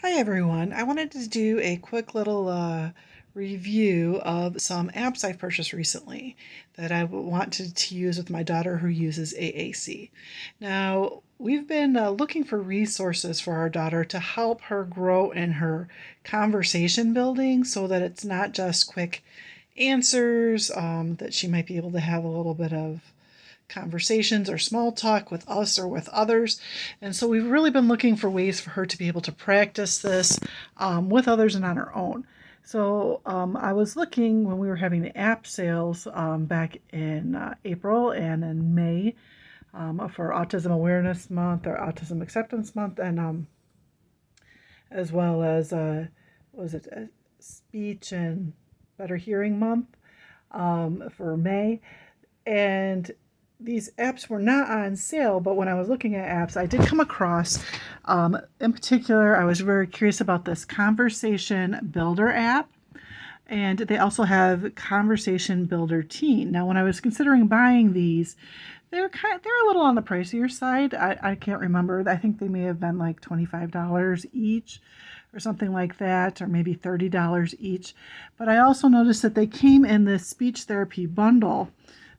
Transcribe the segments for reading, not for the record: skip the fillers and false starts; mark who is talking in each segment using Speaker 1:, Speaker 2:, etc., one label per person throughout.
Speaker 1: Hi everyone. I wanted to do a quick little review of some apps I've purchased recently that I wanted to use with my daughter who uses AAC. Now, we've been looking for resources for our daughter to help her grow in her conversation building so that it's not just quick answers, that she might be able to have a little bit of conversations or small talk with us or with others. And so we've really been looking for ways for her to be able to practice this with others and on her own. So I was looking when we were having the app sales back in April and in May for Autism Awareness Month or Autism Acceptance Month, and as well as was it Speech and Better Hearing Month for May. And these apps were not on sale, but when I was looking at apps, I did come across, in particular, I was very curious about this Conversation Builder app, and they also have Conversation Builder Teen. Now, when I was considering buying these, they're a little on the pricier side. I can't remember. I think they may have been like $25 each or something like that, or maybe $30 each. But I also noticed that they came in this speech therapy bundle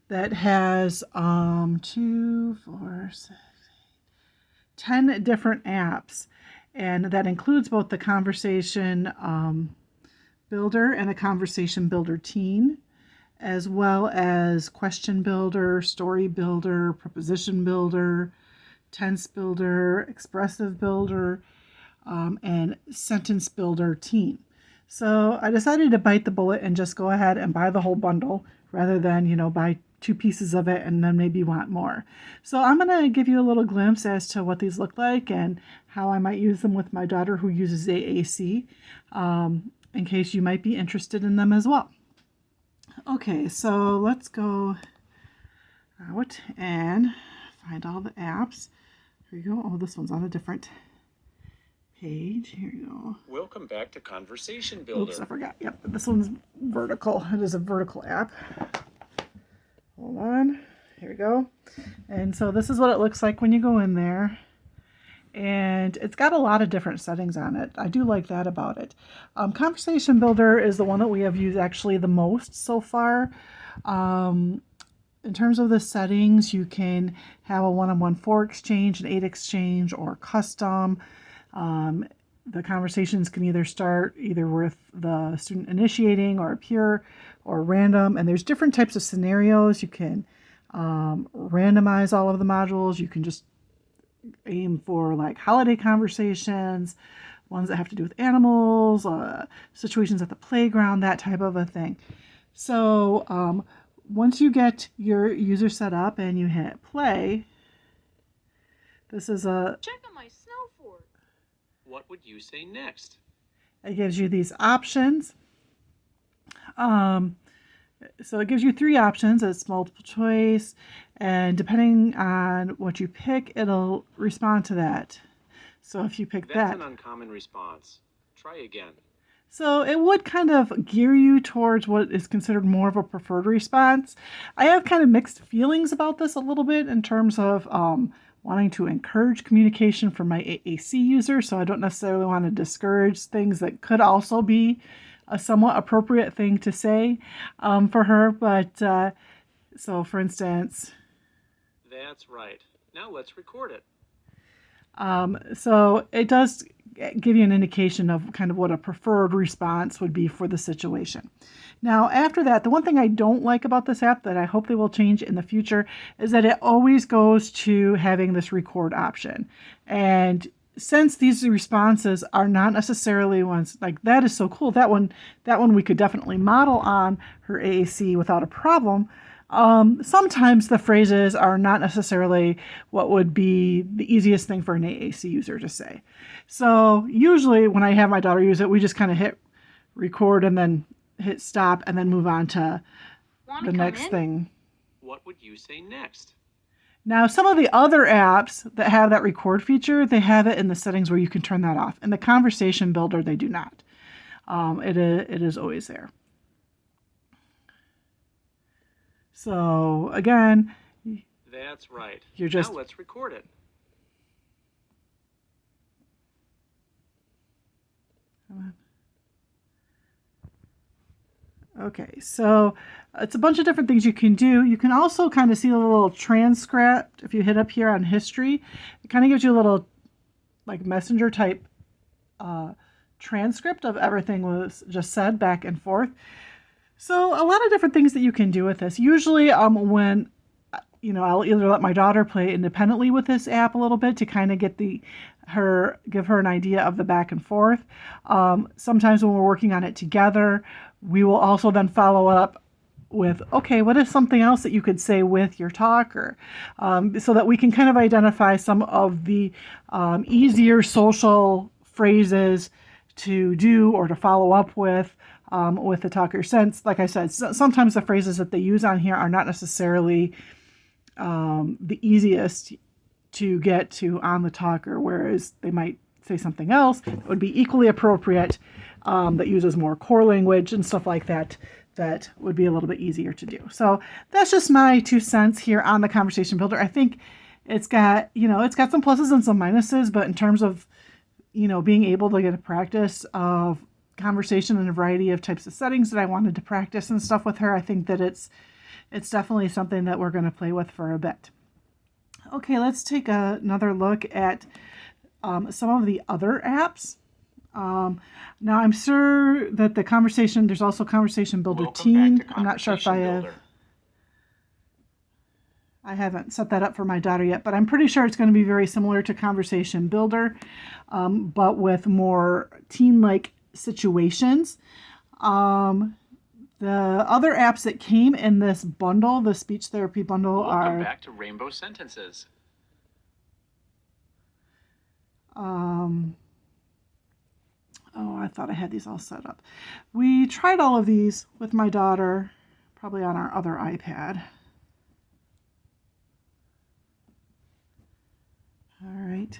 Speaker 1: that has 10 different apps, and that includes both the Conversation Builder and the Conversation Builder Teen, as well as Question Builder, Story Builder, Preposition Builder, Tense Builder, Expressive Builder, and SentenceBuilder Teen. So I decided to bite the bullet and just go ahead and buy the whole bundle rather than, buy two pieces of it and then maybe want more. So I'm going to give you a little glimpse as to what these look like and how I might use them with my daughter who uses AAC, in case you might be interested in them as well. Okay, so let's go out and find all the apps. Here you go. Oh, this one's on a different page. Here you go.
Speaker 2: Welcome back to Conversation Builder.
Speaker 1: Oops, I forgot. Yep, this one's vertical. It is a vertical app. Hold on. Here we go. And so this is what it looks like when you go in there. And it's got a lot of different settings on it. I do like that about it. Conversation Builder is the one that we have used actually the most so far. In terms of the settings, you can have a one-on-one 4 exchange, an 8 exchange, or custom. The conversations can either start either with the student initiating or a peer or random, and there's different types of scenarios. You can randomize all of the modules. You can just aim for like holiday conversations, ones that have to do with animals, situations at the playground, that type of a thing. So once you get your user set up and you hit play, this is a
Speaker 3: check on my snow fort.
Speaker 2: What would you say next?
Speaker 1: It gives you these options. So it gives you 3 options. It's multiple choice, and depending on what you pick, it'll respond to that. So if you pick
Speaker 2: That's an uncommon response. Try again.
Speaker 1: So it would kind of gear you towards what is considered more of a preferred response. I have kind of mixed feelings about this a little bit in terms of wanting to encourage communication for my AAC user, so I don't necessarily want to discourage things that could also be a somewhat appropriate thing to say for her. But so for instance,
Speaker 2: that's right. Now let's record it.
Speaker 1: So it does give you an indication of kind of what a preferred response would be for the situation. Now, after that, the one thing I don't like about this app that I hope they will change in the future is that it always goes to having this record option. And since these responses are not necessarily ones like that is so cool, that one we could definitely model on her AAC without a problem. Sometimes the phrases are not necessarily what would be the easiest thing for an AAC user to say. So usually when I have my daughter use it, we just kind of hit record and then hit stop and then move on to the next thing.
Speaker 2: What would you say next?
Speaker 1: Now, some of the other apps that have that record feature, they have it in the settings where you can turn that off. In the Conversation Builder, they do not. It is always there. So again,
Speaker 2: that's right.
Speaker 1: You're just
Speaker 2: now let's record it.
Speaker 1: Okay, so it's a bunch of different things you can do. You can also kind of see a little transcript if you hit up here on history. It kind of gives you a little like messenger type transcript of everything was just said back and forth. So a lot of different things that you can do with this. Usually when I'll either let my daughter play independently with this app a little bit to kind of give her an idea of the back and forth. Sometimes when we're working on it together, we will also then follow up with, okay, what is something else that you could say with your talker? So that we can kind of identify some of the easier social phrases to do or to follow up with the talker. Since, like I said, sometimes the phrases that they use on here are not necessarily the easiest to get to on the talker, whereas they might say something else that would be equally appropriate that uses more core language and stuff like that would be a little bit easier to do. So that's just my 2 cents here on the Conversation Builder. I think it's got some pluses and some minuses, but in terms of being able to get a practice of conversation in a variety of types of settings that I wanted to practice and stuff with her, I think that it's definitely something that we're going to play with for a bit. Okay, let's take another look at some of the other apps. Now, I'm sure that there's also ConversationBuilder Teen. I'm not sure if I haven't set that up for my daughter yet, but I'm pretty sure it's going to be very similar to Conversation Builder, but with more teen-like situations. The other apps that came in this bundle, the speech therapy bundle,
Speaker 2: Welcome back to Rainbow Sentences.
Speaker 1: I thought I had these all set up. We tried all of these with my daughter, probably on our other iPad. All right.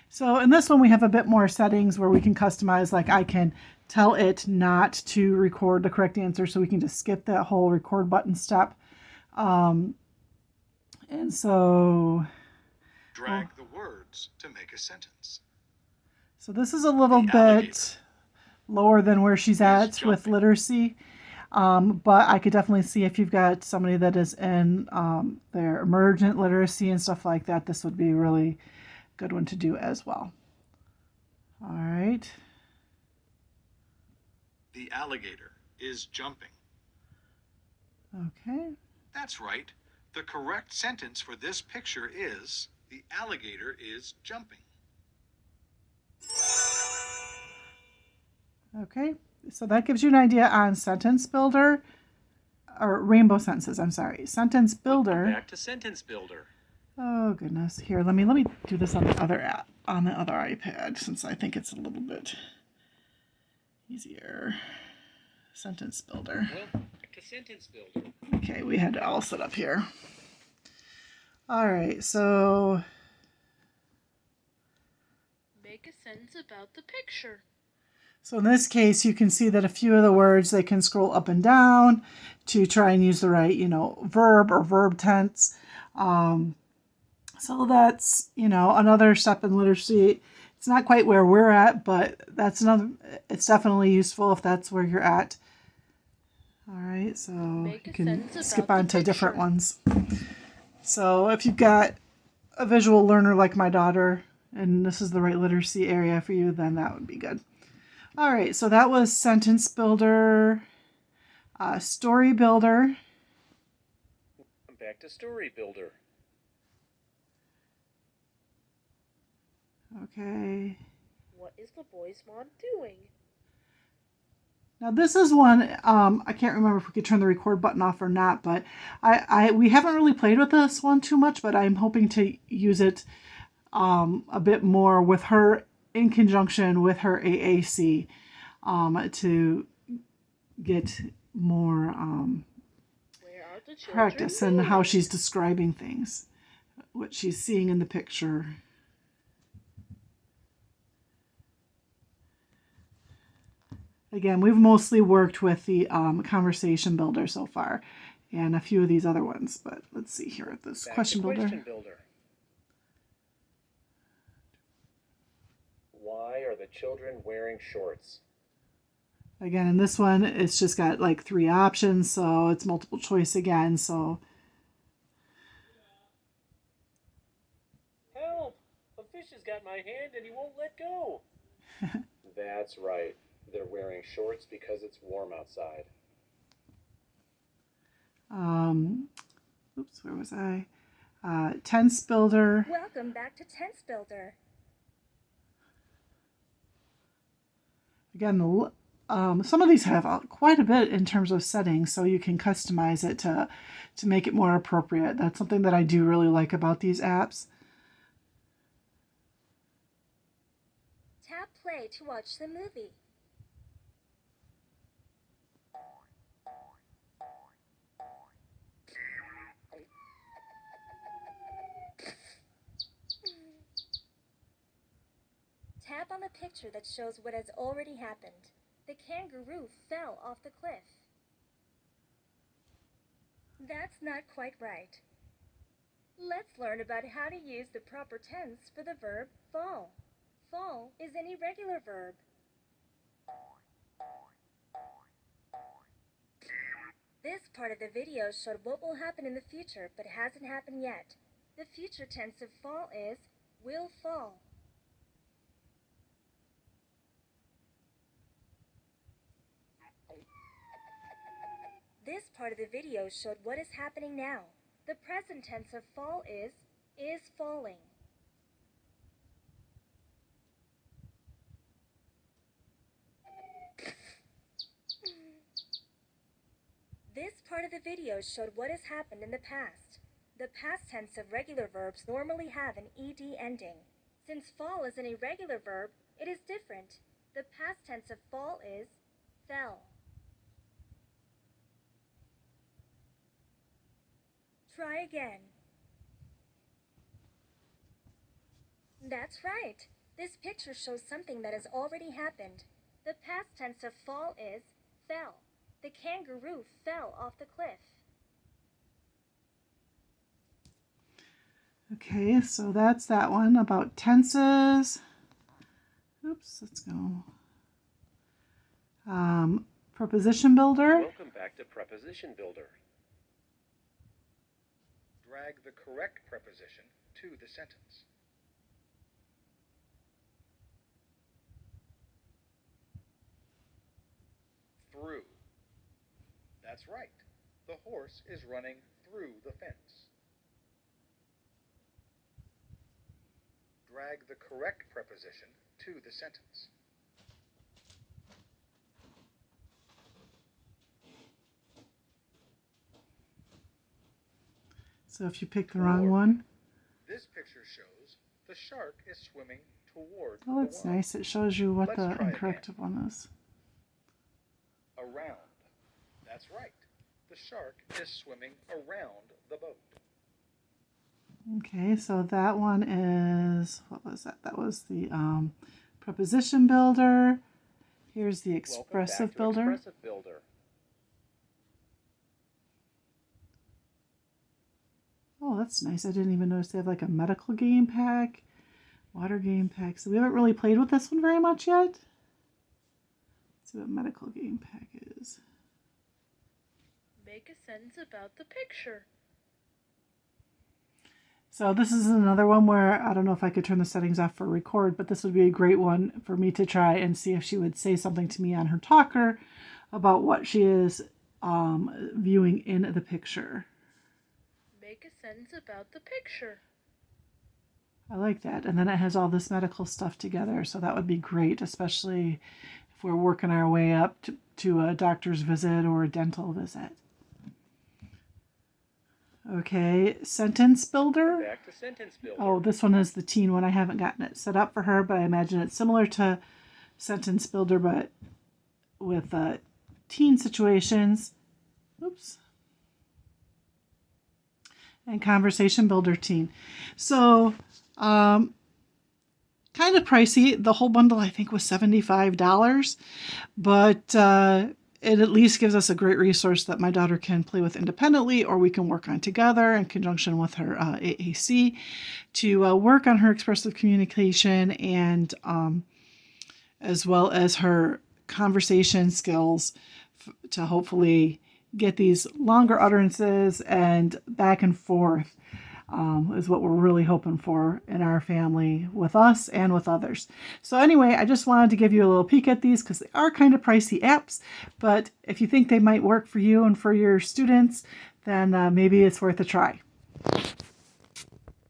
Speaker 1: So in this one, we have a bit more settings where we can customize, like I can tell it not to record the correct answer, so we can just skip that whole record button step. And so...
Speaker 3: Drag the words to make a sentence.
Speaker 1: So this is a little bit lower than where she's at with literacy. But I could definitely see if you've got somebody that is in their emergent literacy and stuff like that, this would be a really good one to do as well. All right.
Speaker 3: The alligator is jumping.
Speaker 1: Okay.
Speaker 3: That's right. The correct sentence for this picture is, the alligator is jumping.
Speaker 1: Okay, so that gives you an idea on Sentence Builder, or Rainbow Sentences, I'm sorry. Sentence Builder.
Speaker 2: Back to Sentence Builder.
Speaker 1: Oh goodness, here, let me do this on the other app, on the other iPad, since I think it's a little bit easier. Sentence Builder.
Speaker 2: Back to Sentence Builder.
Speaker 1: Okay, we had it all set up here. All right, so...
Speaker 4: Make a sentence about the picture.
Speaker 1: So in this case, you can see that a few of the words, they can scroll up and down to try and use the right, verb or verb tense. So that's, another step in literacy. It's not quite where we're at, but it's definitely useful if that's where you're at. All right, so you can skip on to different ones. So if you've got a visual learner like my daughter, and this is the right literacy area for you, then that would be good. All right, so that was Sentence Builder, StoryBuilder.
Speaker 2: Back to StoryBuilder.
Speaker 1: Okay.
Speaker 4: What is the boy's mom doing?
Speaker 1: Now this is one, I can't remember if we could turn the record button off or not, but we haven't really played with this one too much, but I'm hoping to use it a bit more with her in conjunction with her AAC to get more practice in how she's describing things, what she's seeing in the picture. Again, we've mostly worked with the Conversation Builder so far and a few of these other ones, but let's see here at this Question Builder.
Speaker 2: Why are the children wearing shorts?
Speaker 1: Again, in this one, it's just got like 3 options, so it's multiple choice again. So
Speaker 2: Help! A fish has got my hand and he won't let go. That's right. They're wearing shorts because it's warm outside.
Speaker 1: oops, where was I? Tense Builder.
Speaker 5: Welcome back to SentenceBuilder.
Speaker 1: Again, some of these have quite a bit in terms of settings, so you can customize it to make it more appropriate. That's something that I do really like about these apps.
Speaker 5: Tap play to watch the movie. Tap on the picture that shows what has already happened. The kangaroo fell off the cliff. That's not quite right. Let's learn about how to use the proper tense for the verb fall. Fall is an irregular verb. This part of the video showed what will happen in the future, but hasn't happened yet. The future tense of fall is will fall. This part of the video showed what is happening now. The present tense of fall is falling. This part of the video showed what has happened in the past. The past tense of regular verbs normally have an ed ending. Since fall is an irregular verb, it is different. The past tense of fall is fell. Try again. That's right. This picture shows something that has already happened. The past tense of fall is fell. The kangaroo fell off the cliff.
Speaker 1: Okay, so that's that one about tenses. Oops, let's go. Preposition Builder.
Speaker 2: Welcome back to Preposition Builder.
Speaker 3: Drag the correct preposition to the sentence. Through. That's right. The horse is running through the fence. Drag the correct preposition to the sentence.
Speaker 1: So if you pick the wrong one,
Speaker 3: This picture shows the shark is swimming toward
Speaker 1: oh,
Speaker 3: the
Speaker 1: that's
Speaker 3: wall.
Speaker 1: nice. It shows you what
Speaker 3: Let's
Speaker 1: the
Speaker 3: try
Speaker 1: incorrect one is.
Speaker 3: Around. That's right. The shark is swimming around the boat.
Speaker 1: Okay, so that one is, what was that? That was the Preposition Builder. Here's the Expressive Builder.
Speaker 2: Expressive Builder.
Speaker 1: Oh, that's nice. I didn't even notice they have like a medical game pack, water game pack. So we haven't really played with this one very much yet. Let's see what medical game pack is.
Speaker 4: Make a sentence about the picture.
Speaker 1: So this is another one where I don't know if I could turn the settings off for record, but this would be a great one for me to try and see if she would say something to me on her talker about what she is viewing in the picture.
Speaker 4: Make a sentence about the picture.
Speaker 1: I like that. And then it has all this medical stuff together, so that would be great, especially if we're working our way up to a doctor's visit or a dental visit. Okay, Sentence Builder.
Speaker 2: Back to Sentence Builder.
Speaker 1: Oh, this one is the teen one. I haven't gotten it set up for her, but I imagine it's similar to Sentence Builder, but with teen situations. Oops. And Conversation Builder Teen. So, kind of pricey. The whole bundle, I think, was $75, but it at least gives us a great resource that my daughter can play with independently, or we can work on together in conjunction with her AAC to work on her expressive communication and as well as her conversation skills to hopefully get these longer utterances and back and forth is what we're really hoping for in our family with us and with others. So anyway, I just wanted to give you a little peek at these because they are kind of pricey apps, but if you think they might work for you and for your students, then maybe it's worth a try.